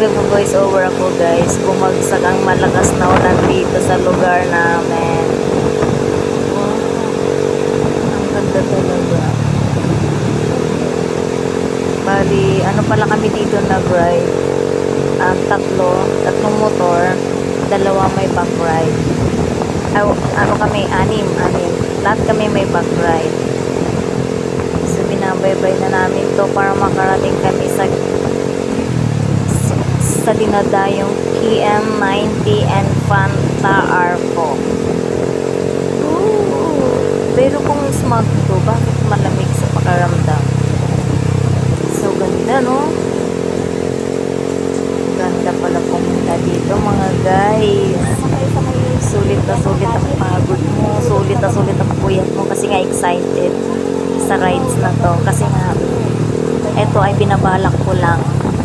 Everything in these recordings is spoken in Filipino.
nagvo-voice over ako guys. Bumagsak ang malakas na ulan dito sa lugar namin. Oh, ang ganda talaga. Bali, ano pala kami dito nag-ride? Tatlong motor, dalawa may back ride. Ano kami, anim. Lahat kami may back ride. So, binabaybay na namin to para makarating kami sa dinadayong KM90 and Fanta Arco. Pero kung smog to, bakit malamig sa pakaramdam? So, ganda, no? Ganda pala pumunta dito, mga guys. Sulit na sulit ang pagod mo. Sulit na sulit ang puyat mo kasi nga excited sa rides na to. Kasi nga, ito ay binabalak ko lang.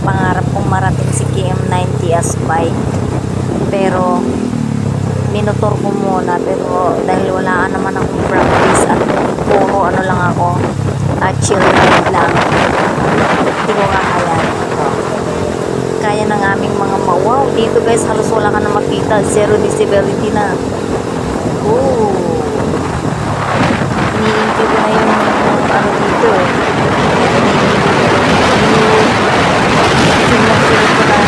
Pangarap kong marating si KM90 as bike. Pero, minutor ko muna. Pero, dahil wala naman akong practice at puro ano lang ako, chill ride lang. Hindi ko kakayanin ito. Kaya ng aming mga wow, dito guys, halos wala ka na makita. Zero visibility na. Ooh. Iniintay ko na yung ano dito eh. Sinag-silip ko na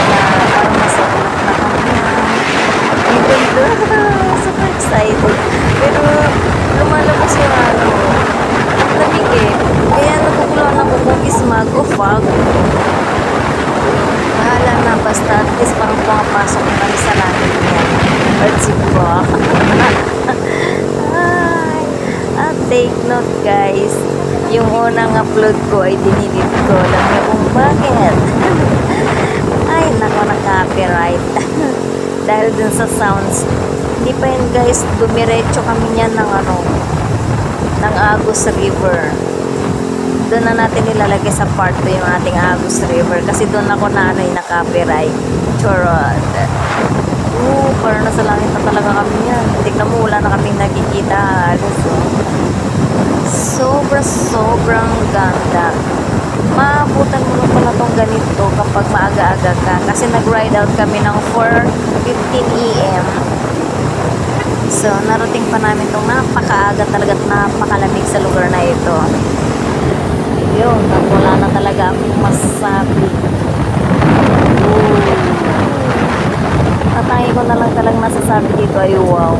parang masarap na kami. Super excited. Pero lumalabas yung ano, lamig eh. Kaya nakukulaan ako kung ismag o fog. Bahala na, basta at least parang pumapasok na kami sa langit niya. Let's see po. At take note guys, yung unang upload ko ay dinilit ko. Alam niyo kung bakit? Ay, nako, na-copyright. Dahil dun sa sounds. Hindi pa yun guys, dumiretso kami niyan ng ano, ng Agus River. Doon na natin nilalagay sa part 2 yung ating Agus River. Kasi doon ako na ano yung na-copyright. Chorot. Parang nasa langit na talaga kami yan. Tignan mo, wala na kaming nakikita. Sobrang ganda. Maabutan mo lang pala tong ganito kapag maaga-aga ka. Kasi nag-ride out kami ng 4:15 AM. So, narating pa namin tong napakaaga talaga at napakalamig sa lugar na ito. Yun, wala na talaga akong masasabi. Tatangin ko na lang talagang nasasabi dito ay wow.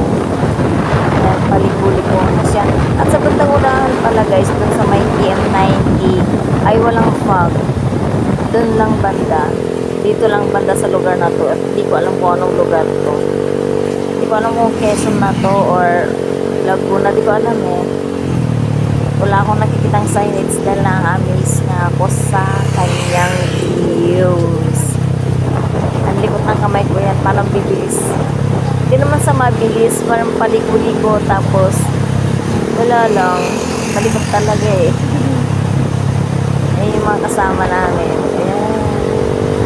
Palik-ulik ko siya. At sa bandang unahan pala guys, dun sa may KM90 ay walang fog. Dun lang banda. Dito lang banda sa lugar na to. At hindi ko alam kung anong lugar to. Hindi ko alam kung Quezon na to or Laguna. Hindi ko alam eh. Wala akong nakikitang signage dahil na-amaze nga ako sa kanyang views. Ang likot ng kamay ko yan, parang bibilis. Hindi naman sa mabilis, parang paliko-liko, tapos wala lang, malikot talaga eh. Ayan yung mga kasama namin. Ayan.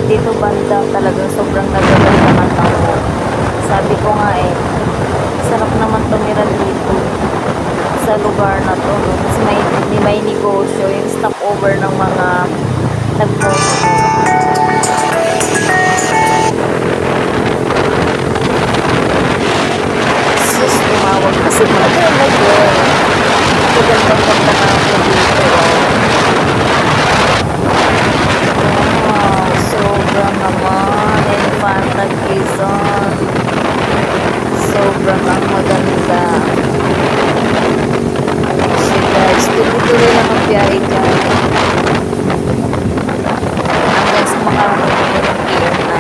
Dito banda talagang sobrang nagagay naman ako. Sabi ko nga eh, sarap naman tumira dito sa lugar na to, no? Kasi may negosyo, yung stopover ng mga nagmoto. Sus, tumawag kasi mga girl. Ganda-ganda na ako dito. Wow, sobrang naman. Infanta Quezon. Sobrang ang maganda. Guys, tuloy-tuloy lang ang biyahe dyan. Hanggang sa makarating ko ng KM9.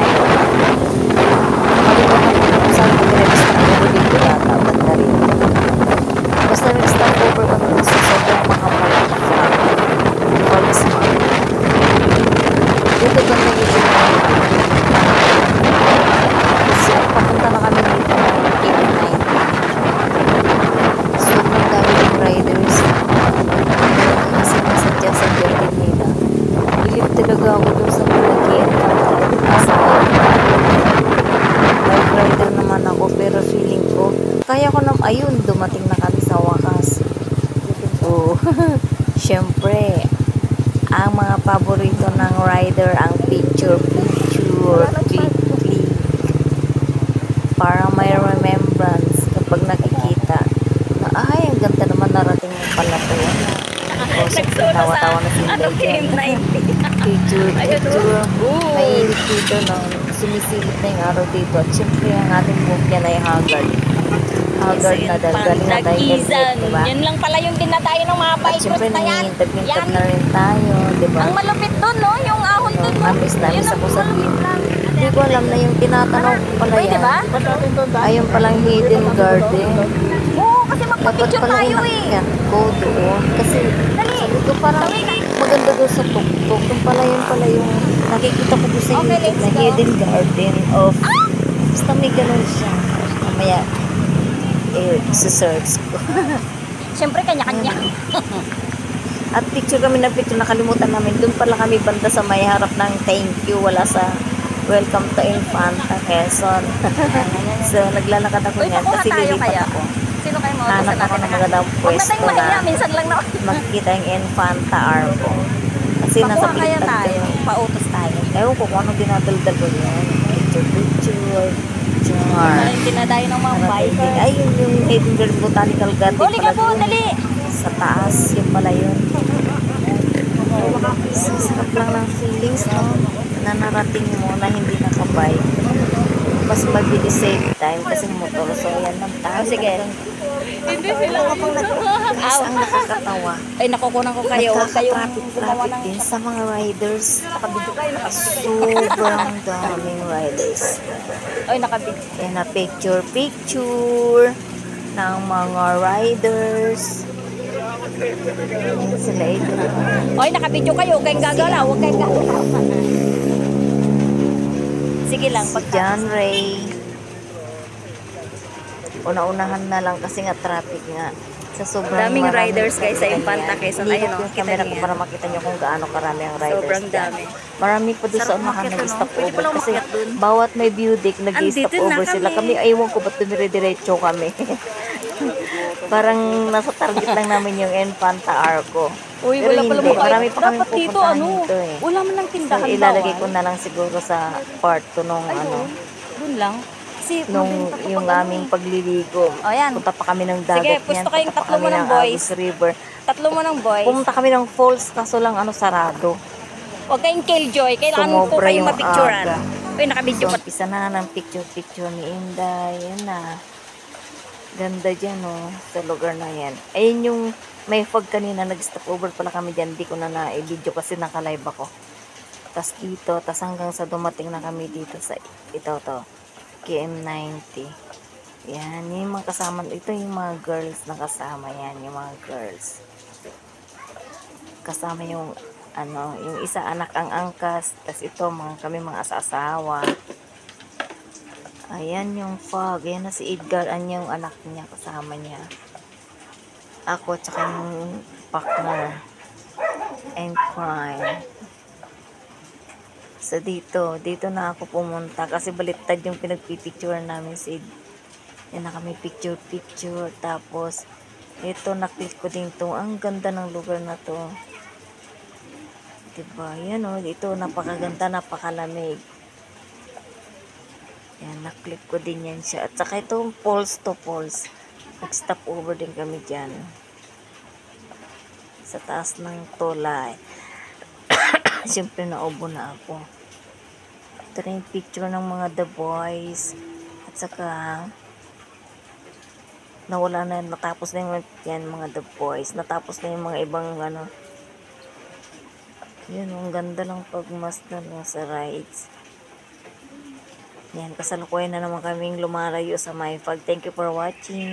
Malimutan ko kung saan ko nag-stop over dito yata. Banda rin. Basta nag-stop over kami sa sobrang makapalang flag. Walis mo. Dito ba nag-isip ko? So, papunta na kami dito ng KM9. Sobrang dami ng riders. Kasi nasadya sa building nila. Ilip talaga ako doon sa malagyan. Bike rider naman ako, pero feeling ko kaya ko naman. Ayun, dumating na kami sa wakas. Oh, syempre ang mga paborito ng rider ang picture. Ano KM90? Picture. Oo. Mainit dito, no? Sumisilip na yung araw dito. At syempre, ang ating book yan ay haggard. Haggard na dahil galing na tayo helmet, diba? Yan lang pala yung dinadayo ng mga At bikers syempre, na yan. nangingintab-intab na rin tayo, diba? Ang malupit doon, no? Yung ahon doon, no? Amis na, amis Yun ang ako sa malupit lang. Hindi ko alam na yung tinatanong ko pala Pwede yan. ba? Ayun palang hidden garden. Oo, kasi Dapat magpa-picture pala tayo eh. inakyat ko doon. Kasi Dali. sabi ko parang maganda doon sa tuktok. Yung pala yun pala yung nakikita ko doon sa Okay, YouTube let's na go. hidden garden of... Basta may ganun siya. Mamaya, search ko. Siyempre, kanya-kanya. At picture kami ng picture, nakalimutan namin. Doon pala kami banda sa may harap ng thank you. Wala sa welcome to Infanta, Quezon. So, naglalakad ako Uy, niyan pakuha kasi tayo lilipat kaya. ako. Sino kayo mga Hanap ako ng magandang Huwag na pwesto tayong mahiya, na minsan lang na. makikita yung Infanta Arco. Kasi nasa Pakuha kaya baliktad tayo. yun. Pautos tayo. Ewan ko kung anong dinadaldal ko yan. Picture. Parang dinadayo ng mga bikers. Ay, yung Edinburgh Botanical Garden Huli ka pala po, dun. dali. Sa taas, yun pala yun. So, sarap lang ng feelings, no? Na narating mo na hindi nakabike. Mas mabilis save time kasi motor. So, yan lang tayo. Oh, sige. Hindi sila kapag nag-aas ang nakakatawa. Ay, nakukunan ko kayo. Huwag kayong gumawa Nagkaka-traffic ng... din sa mga riders. Nakabidyo kayo, Sobrang daming riders. Ay, nakabidyo. Yan na picture ng mga riders. Yan sila ito. Ay, nakabidyo kayo. Huwag kayong gagalaw. Huwag kayong gagalaw. Sige lang, Si pag John Ray. Una-unahan na lang kasi nga traffic nga. Sa sobrang Daming maraming riders, guys, sa kanya. Infanta, Quezon. Hindi Ayun, ko oh, yung kita camera niyo ko yan. para makita nyo kung gaano karami ang riders. Sobrang dyan. dami. Marami pa doon sa Sarap unahan umakyat, nag-stop no? Pwede over. pala Kasi umakyat dun. bawat may view deck, nag-stop Andito na over sila. kami. Kami, aywan ko ba't dumire-diretso kami. Parang nasa target lang namin yung Infanta Arco. Uy, Pero wala hindi, pala mo. marami pa kami Dapat dito, pupuntahan ano? dito eh. Wala man lang So, tindahan ilalagay bawal. ko na lang siguro sa part 2 nung ano, Doon lang. Kasi nung mabenta pa yung pag ano aming eh. pagliligo. O, yan. Punta pa kami ng dagat Sige, niyan. pusto kayong Punta pa tatlo kami mo ng ng boys. Agus River. Tatlo mo ng boys. Pumunta kami ng falls kaso lang ano sarado. Huwag kayong killjoy. Kailangan po Sumobra kayong yung mapicturean. aga. Uy, nakabidyo So, pa. umpisa na ng picture ni Inday. Yan na. Ganda dyan, oh, sa lugar na yan. Ayun yung may fog kanina. Nag-stop over pala kami dyan. Di ko na na-video kasi naka-live ako. Tas dito, tas hanggang sa dumating na kami dito sa ito to. KM90. Yan, yung mga kasama. Ito yung mga girls na kasama. Yan, yung mga girls. Kasama yung ano, yung isa anak ang angkas. Tas ito, kami mga asawa. Ayan yung fog. Ayan na si Edgar. Ayan yung anak niya. Kasama niya. Ako, tsaka yung partner. And crime. So, dito na ako pumunta. Kasi baliktad yung pinagpipicture namin si yan na kami picture. Tapos, ito, naklik ko din to. Ang ganda ng lugar na to. Diba? Yan o. Ito, napakaganda, napakalamig. Yan, naklik ko din yan siya. At saka itong poles to poles. Nag-stop over din kami dyan. Sa taas ng tulay. Siyempre, naubo na ako. Ito na yung picture ng mga The Boys. At saka, nawala na, natapos na yung yan, mga The Boys. Natapos na yung mga ibang, ano. Yun, ang ganda lang pagmasdan sa rides. Yan, kasalukuyan na naman kaming lumarayo sa MyFog. Thank you for watching.